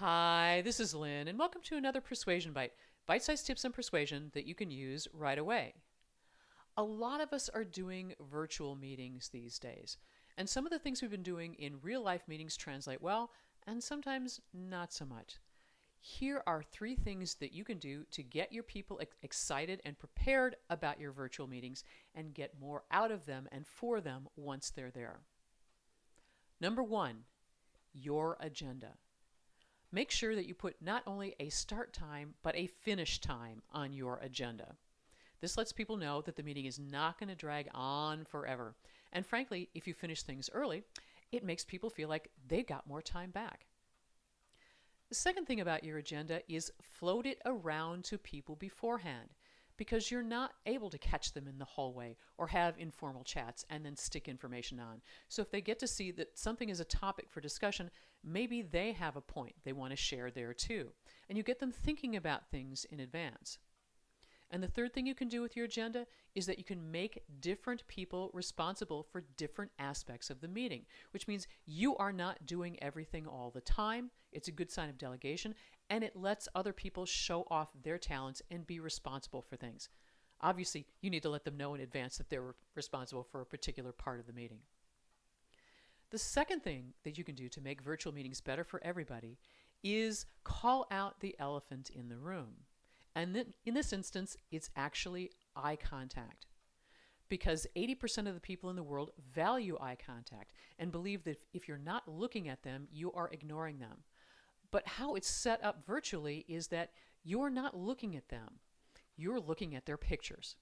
Hi, this is Lynn, and welcome to another Persuasion Bite. Bite-sized tips on persuasion that you can use right away. A lot of us are doing virtual meetings these days, and some of the things we've been doing in real-life meetings translate well, and sometimes not so much. Here are 3 things that you can do to get your people excited and prepared about your virtual meetings and get more out of them and for them once they're there. Number 1, your agenda. Make sure that you put not only a start time, but a finish time on your agenda. This lets people know that the meeting is not going to drag on forever. And frankly, if you finish things early, it makes people feel like they got more time back. The second thing about your agenda is float it around to people beforehand, because you're not able to catch them in the hallway or have informal chats and then stick information on. So if they get to see that something is a topic for discussion, maybe they have a point they want to share there too. And you get them thinking about things in advance. And the third thing you can do with your agenda is that you can make different people responsible for different aspects of the meeting, which means you are not doing everything all the time. It's a good sign of delegation, and it lets other people show off their talents and be responsible for things. Obviously, you need to let them know in advance that they're responsible for a particular part of the meeting. The second thing that you can do to make virtual meetings better for everybody is call out the elephant in the room. And then in this instance, it's actually eye contact. Because 80% of the people in the world value eye contact and believe that if you're not looking at them, you are ignoring them. But how it's set up virtually is that you're not looking at them. You're looking at their pictures.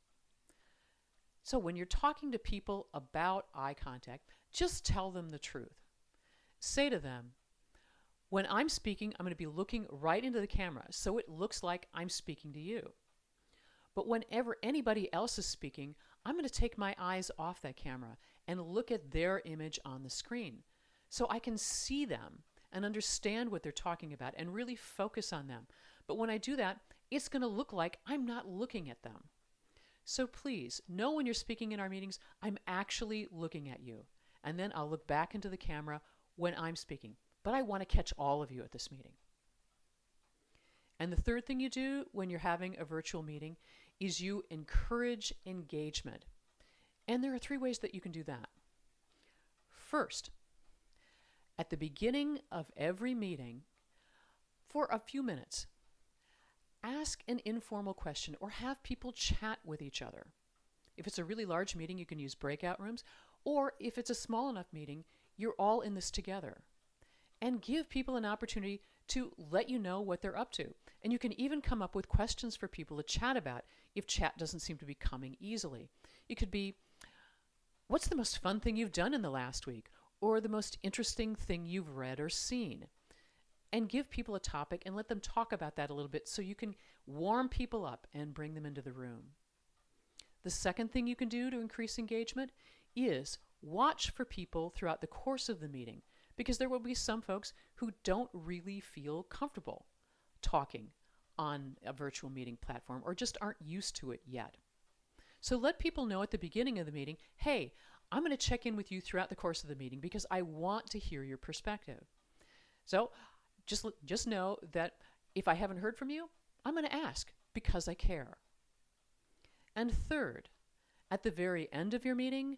So when you're talking to people about eye contact, just tell them the truth. Say to them, when I'm speaking, I'm going to be looking right into the camera, so it looks like I'm speaking to you. But whenever anybody else is speaking, I'm going to take my eyes off that camera and look at their image on the screen, so I can see them and understand what they're talking about and really focus on them. But when I do that, it's going to look like I'm not looking at them. So please, know when you're speaking in our meetings, I'm actually looking at you. And then I'll look back into the camera when I'm speaking. But I want to catch all of you at this meeting. And the third thing you do when you're having a virtual meeting is you encourage engagement. And there are 3 ways that you can do that. First, at the beginning of every meeting, for a few minutes, ask an informal question or have people chat with each other. If it's a really large meeting, you can use breakout rooms, or if it's a small enough meeting, you're all in this together. And give people an opportunity to let you know what they're up to. And you can even come up with questions for people to chat about if chat doesn't seem to be coming easily. It could be, what's the most fun thing you've done in the last week? Or the most interesting thing you've read or seen? And give people a topic and let them talk about that a little bit so you can warm people up and bring them into the room. The second thing you can do to increase engagement is watch for people throughout the course of the meeting, because there will be some folks who don't really feel comfortable talking on a virtual meeting platform or just aren't used to it yet. So let people know at the beginning of the meeting, hey, I'm going to check in with you throughout the course of the meeting because I want to hear your perspective. So just know that if I haven't heard from you, I'm going to ask because I care. And third, at the very end of your meeting,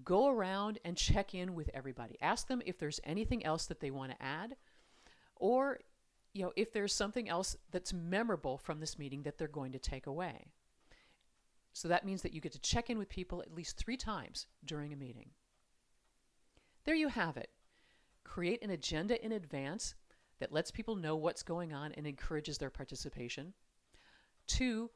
go around and check in with everybody. Ask them if there's anything else that they want to add, or if there's something else that's memorable from this meeting that they're going to take away. So that means that you get to check in with people at least 3 times during a meeting. There you have it. Create an agenda in advance that lets people know what's going on and encourages their participation. 2,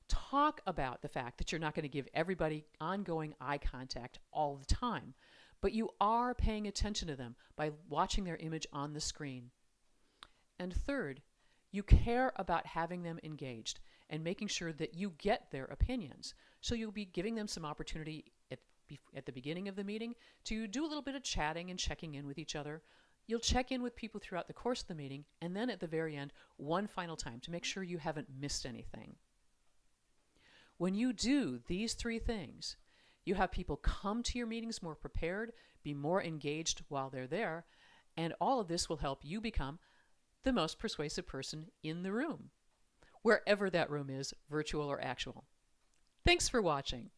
talk about the fact that you're not going to give everybody ongoing eye contact all the time, but you are paying attention to them by watching their image on the screen. And third, you care about having them engaged and making sure that you get their opinions. So you'll be giving them some opportunity at the beginning of the meeting to do a little bit of chatting and checking in with each other. You'll check in with people throughout the course of the meeting, and then at the very end, one final time to make sure you haven't missed anything. When you do these 3 things, you have people come to your meetings more prepared, be more engaged while they're there, and all of this will help you become the most persuasive person in the room, wherever that room is, virtual or actual. Thanks for watching.